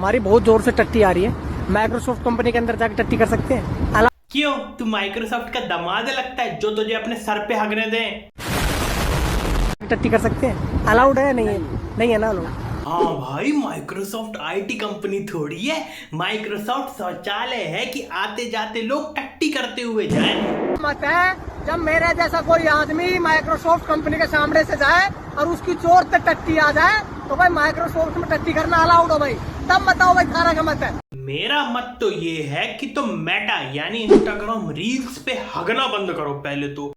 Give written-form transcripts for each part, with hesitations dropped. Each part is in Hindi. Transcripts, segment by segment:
हमारी बहुत जोर से टट्टी आ रही है, माइक्रोसॉफ्ट कंपनी के अंदर जाकर टट्टी कर सकते हैं? क्यों, तू माइक्रोसॉफ्ट का दामाद लगता है जो तुझे अपने सर पे हगने दे? टट्टी कर सकते हैं? अलाउड है? नहीं है, नहीं है ना अलाउड? हाँ भाई, माइक्रोसॉफ्ट आईटी कंपनी थोड़ी है, माइक्रोसॉफ्ट शौचालय है कि आते जाते लोग टट्टी करते हुए जाएं। मत है जब मेरे जैसा कोई आदमी माइक्रोसॉफ्ट कंपनी के सामने से जाए और उसकी चोट पे टट्टी आ जाए तो भाई माइक्रोसॉफ्ट में टट्टी करना अलाउड हो भाई, तब बताओ भाई थारा का मत है। मेरा मत तो ये है कि तुम मेटा यानी इंस्टाग्राम रील्स पे हगना बंद करो पहले तो।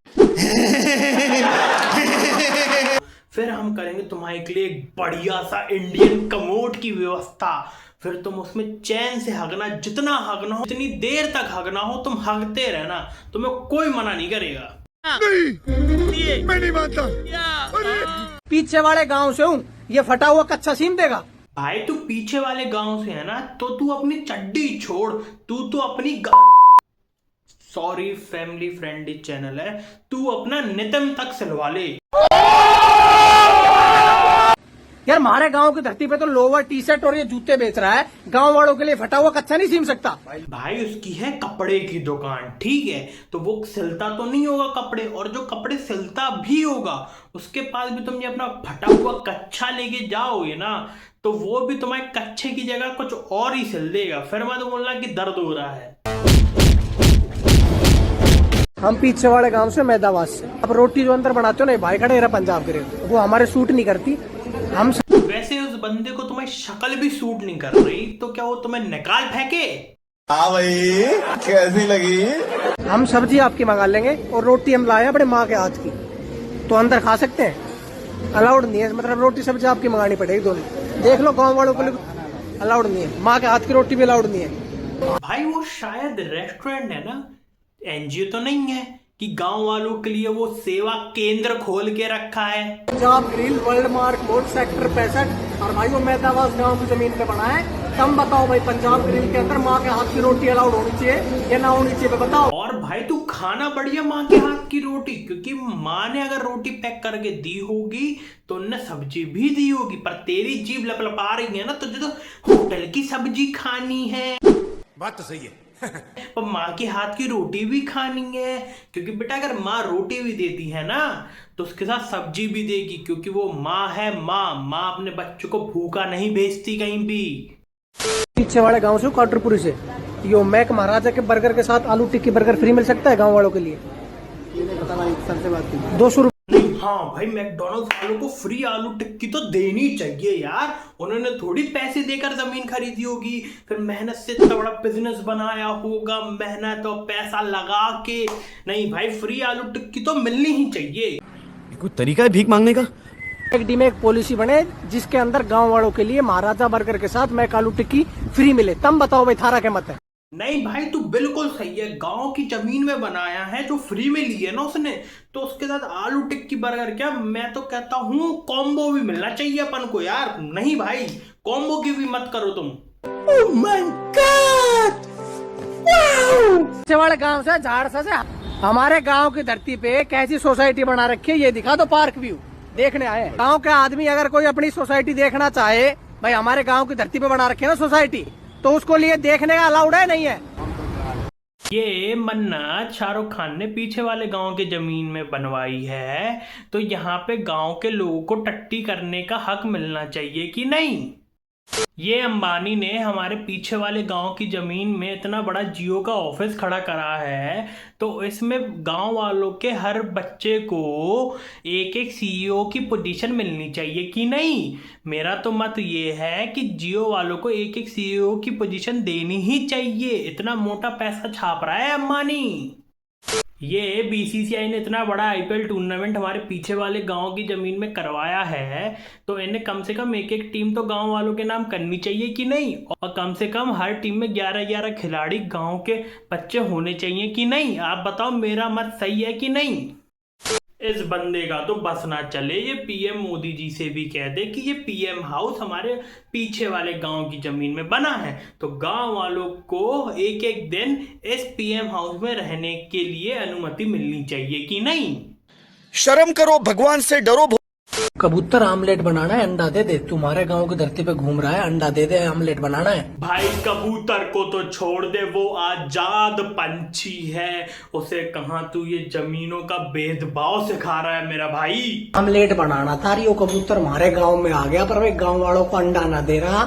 फिर हम करेंगे तुम्हारे लिए एक बढ़िया सा इंडियन कमोड की व्यवस्था। फिर तुम उसमें चैन से हगना, जितना हगना हो, जितनी देर तक हगना हो तुम हगते रहना, तुम्हें कोई मना नहीं करेगा। नहीं, मैं नहीं मानता। पीछे वाले गांव से हूँ, ये फटा हुआ कच्चा सीम देगा? भाई तू पीछे वाले गांव से है ना, तो तू अपनी चड्डी छोड़, तू तो अपनी सॉरी फैमिली फ्रेंडली चैनल है, तू अपना नितम तक सिलवा ले। यार हमारे गांव की धरती पे तो लोअर टी शर्ट और ये जूते बेच रहा है, गांव वालों के लिए फटा हुआ कच्चा नहीं सीम सकता? भाई उसकी है कपड़े की दुकान, ठीक है, तो वो सिलता तो नहीं होगा कपड़े, और जो कपड़े सिलता भी होगा उसके पास भी तुम ये अपना फटा हुआ कच्चा लेके जाओगे ना, तो वो भी तुम्हारे कच्चे की जगह कुछ और ही सिल देगा। फिर मैं तो बोलना कि दर्द हो रहा है। हम पीछे वाले गांव से मैदावाद से, अब रोटी जो अंदर बनाते हो ना भाई खड़े रहा पंजाब के, वो हमारे सूट नहीं करती। हम वैसे उस बंदे को तुम्हारी शक्ल भी सूट नहीं कर रही, तो क्या वो तुम्हें निकाल फेंके? हाँ भाई, कैसी लगी? हम सब्जी आपकी मंगा लेंगे और रोटी हम लाए अपने माँ के हाथ की, तो अंदर खा सकते हैं? अलाउड नहीं है, मतलब रोटी सब्जी आपकी मंगानी पड़ेगी दोनों। देख लो गांव वालों को अलाउड नहीं है, माँ के हाथ की रोटी भी अलाउड नहीं है। भाई वो शायद रेस्टोरेंट है ना, एनजीओ तो नहीं है कि गांव वालों के लिए वो सेवा केंद्र खोल के रखा है। Punjab grill world mark mode sector 65, और भाई वो मैदावास गांव की जमीन पे बना है। तुम बताओ भाई, पंजाब ग्रिल के अंदर माँ के हाथ की रोटी अलाउड होनी चाहिए या ना होनी चाहिए, बताओ। और भाई तू खाना बढ़िया माँ के हाथ की रोटी, क्योंकि माँ ने अगर रोटी पैक करके दी होगी तो उनने सब्जी भी दी होगी, पर तेरी जीभ लपलपा रही है ना, तुझे तो होटल की सब्जी खानी है। बात तो सही है। पर माँ के हाथ की रोटी भी खानी है, क्योंकि बेटा अगर माँ रोटी भी देती है ना तो उसके साथ सब्जी भी देगी, क्योंकि वो माँ है। माँ अपने बच्चों को भूखा नहीं भेजती कहीं भी। पीछे वाले गांव से काटरपुरी से, यो मैक महाराजा के बर्गर के साथ आलू टिक्की बर्गर फ्री मिल सकता है गांव वालों के लिए? पता भाई, सर से बात की 200 रुपये। हाँ भाई, मैकडोनल्ड्स वालों को फ्री आलू टिक्की तो देनी चाहिए यार, उन्होंने थोड़ी पैसे देकर जमीन खरीदी होगी, फिर मेहनत से इतना बड़ा बिजनेस बनाया होगा, मेहनत और पैसा लगा के। नहीं भाई, फ्री आलू टिक्की तो मिलनी ही चाहिए। कोई तरीका है भीख मांगने का? एक डी में एक पॉलिसी बने जिसके अंदर गांव वालों के लिए महाराजा बर्गर के साथ मैक आलू टिक्की फ्री मिले, तब बताओ भाई थारा क्या मत है? नहीं भाई, तू बिल्कुल सही है, गांव की जमीन में बनाया है, जो फ्री में ली है ना उसने, तो उसके साथ आलू टिक्की बर्गर क्या, मैं तो कहता हूँ कॉम्बो भी मिलना चाहिए अपन को यार। नहीं भाई, कॉम्बो की भी मत करो तुम। Oh my God! Wow! वाले गांव से झाड़सा से हमारे गांव की धरती पे कैसी सोसाइटी बना रखी है ये दिखा दो, पार्क व्यू देखने आए। गांव के आदमी अगर कोई अपनी सोसाइटी देखना चाहे, भाई हमारे गांव की धरती पे बना रखी है ना सोसाइटी, तो उसको लिए देखने का अलाउड है? नहीं है। ये मन्नत शाहरुख खान ने पीछे वाले गांव के जमीन में बनवाई है, तो यहाँ पे गांव के लोगों को टट्टी करने का हक मिलना चाहिए कि नहीं? ये अंबानी ने हमारे पीछे वाले गांव की जमीन में इतना बड़ा जियो का ऑफिस खड़ा करा है, तो इसमें गांव वालों के हर बच्चे को एक एक सीईओ की पोजीशन मिलनी चाहिए कि नहीं? मेरा तो मत ये है कि जियो वालों को एक एक सीईओ की पोजीशन देनी ही चाहिए, इतना मोटा पैसा छाप रहा है अंबानी। ये बीसीसीआई ने इतना बड़ा आईपीएल टूर्नामेंट हमारे पीछे वाले गांव की जमीन में करवाया है, तो इन्हें कम से कम एक एक टीम तो गांव वालों के नाम करनी चाहिए कि नहीं? और कम से कम हर टीम में 11-11 खिलाड़ी गांव के बच्चे होने चाहिए कि नहीं? आप बताओ, मेरा मत सही है कि नहीं? इस बंदे का तो बस ना चले, ये पीएम मोदी जी से भी कह दे कि ये पीएम हाउस हमारे पीछे वाले गांव की जमीन में बना है, तो गांव वालों को एक एक दिन इस पीएम हाउस में रहने के लिए अनुमति मिलनी चाहिए कि नहीं? शर्म करो, भगवान से डरो। कबूतर आमलेट बनाना है, अंडा दे दे। तुम्हारे गांव की धरती पे घूम रहा है, अंडा दे दे, आमलेट बनाना है। भाई कबूतर को तो छोड़ दे, वो आजाद पंछी है। उसे कहाँ तू ये जमीनों का भेदभाव सिखा रहा है मेरा भाई। आमलेट बनाना था, वो कबूतर हमारे गांव में आ गया, पर वे गांव वालों को अंडा ना दे रहा।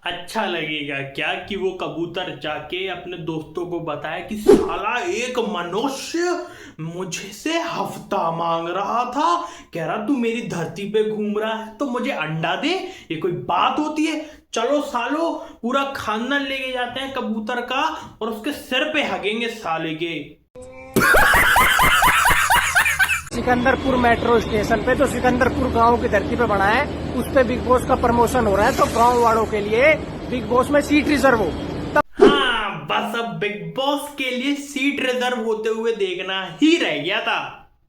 अच्छा लगेगा क्या कि वो कबूतर जाके अपने दोस्तों को बताया कि साला एक मनुष्य मुझे से हफ्ता मांग रहा था, कह रहा तू मेरी धरती पे घूम रहा है तो मुझे अंडा दे। ये कोई बात होती है? चलो सालो, पूरा खानदान लेके जाते हैं कबूतर का और उसके सिर पे हगेंगे साले के। सिकंदरपुर मेट्रो स्टेशन पे, जो सिकंदरपुर गांव की धरती पे बना है, उस पे बिग बॉस का प्रमोशन हो रहा है, तो गांव वालों के लिए बिग बॉस में सीट रिजर्व हो। हाँ, बस अब बिग बॉस के लिए सीट रिजर्व होते हुए देखना ही रह गया था।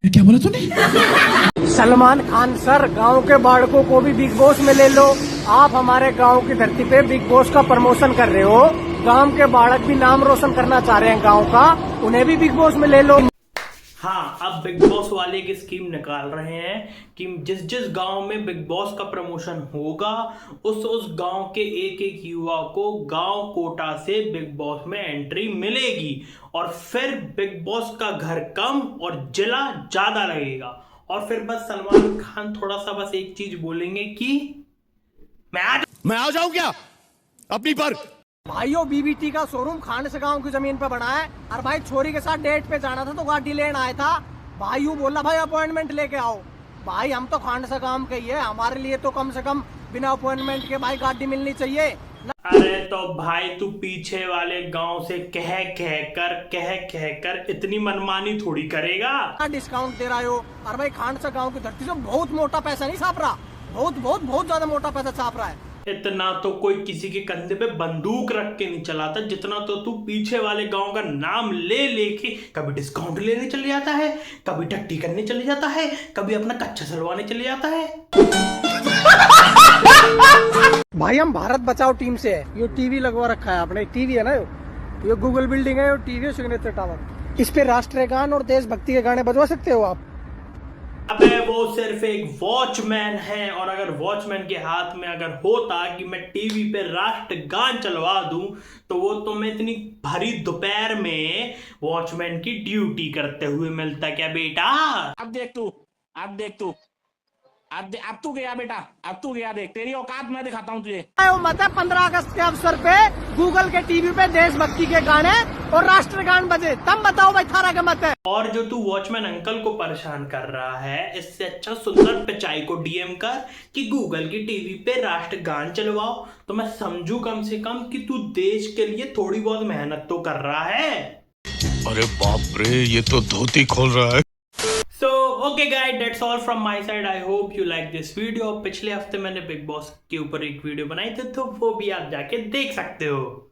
क्या बोला तूने? सलमान खान सर, गांव के बालकों को भी बिग बॉस में ले लो। आप हमारे गांव की धरती पे बिग बॉस का प्रमोशन कर रहे हो, गांव के बालक भी नाम रोशन करना चाह रहे हैं गांव का, उन्हें भी बिग बॉस में ले लो। हाँ, अब बिग बॉस वाले की स्कीम निकाल रहे हैं कि जिस जिस गांव में बिग बॉस का प्रमोशन होगा उस गांव के एक एक युवा को गांव कोटा से बिग बॉस में एंट्री मिलेगी और फिर बिग बॉस का घर कम और जिला ज्यादा लगेगा। और फिर बस सलमान खान थोड़ा सा बस एक चीज बोलेंगे कि मैं आ जाऊं क्या अपनी पर? भाइयों, बीबीटी का शोरूम खान से गांव की जमीन पे बना है, और भाई छोरी के साथ डेट पे जाना था तो गाड़ी लेने आया था। भाई बोला भाई अपॉइंटमेंट लेके आओ। भाई हम तो खान से काम के ही है, हमारे लिए तो कम से कम बिना अपॉइंटमेंट के भाई गाड़ी मिलनी चाहिए। अरे तो भाई तू पीछे वाले गांव से कह कर इतनी मनमानी थोड़ी करेगा। डिस्काउंट दे रहा हो, और भाई खान से गांव की धरती से बहुत मोटा पैसा नहीं छाप रहा, बहुत ज्यादा मोटा पैसा छाप रहा है। इतना तो कोई किसी के कंधे पे बंदूक रख के नहीं चलाता जितना तो तू पीछे वाले गांव का नाम ले लेके कभी डिस्काउंट लेने चले जाता है, कभी टट्टी करने चले जाता है, कभी अपना कच्चा सलवाने चले जाता है। भाई हम भारत बचाओ टीम से है, ये टीवी लगवा रखा है आपने, टीवी है ना, ये गूगल बिल्डिंग है, ये टीवी है, सिग्नेचर टावर। इस पे राष्ट्रगान और देशभक्ति के गाने बजवा सकते हो आप। अबे वो सिर्फ एक वॉचमैन है, और अगर वॉचमैन के हाथ में अगर होता कि मैं टीवी पे राष्ट्रगान चलवा दूं तो वो तो मैं इतनी भरी दोपहर में वॉचमैन की ड्यूटी करते हुए मिलता क्या बेटा। अब देख तू अब तू गया बेटा, अब तू गया, देख तेरी औकात मैं दिखाता हूँ तुझे। मत है 15 अगस्त के अवसर पे गूगल के टीवी पे देशभक्ति के गाने और राष्ट्रगान बजे, तब बताओ भाई थारा का मत है। और जो तू वॉचमैन अंकल को परेशान कर रहा है, इससे अच्छा सुंदर पिचाई को डीएम कर कि गूगल की टीवी पे राष्ट्रगान चलवाओ, तो मैं समझू कम से कम कि तू देश के लिए थोड़ी बहुत मेहनत तो कर रहा है। अरे बाप रे, ये तो धोती खोल रहा है। So okay guys, that's all from my side. I hope you like this video. पिछले हफ्ते मैंने बिग बॉस के ऊपर एक वीडियो बनाई थी तो वो भी आप जाके देख सकते हो।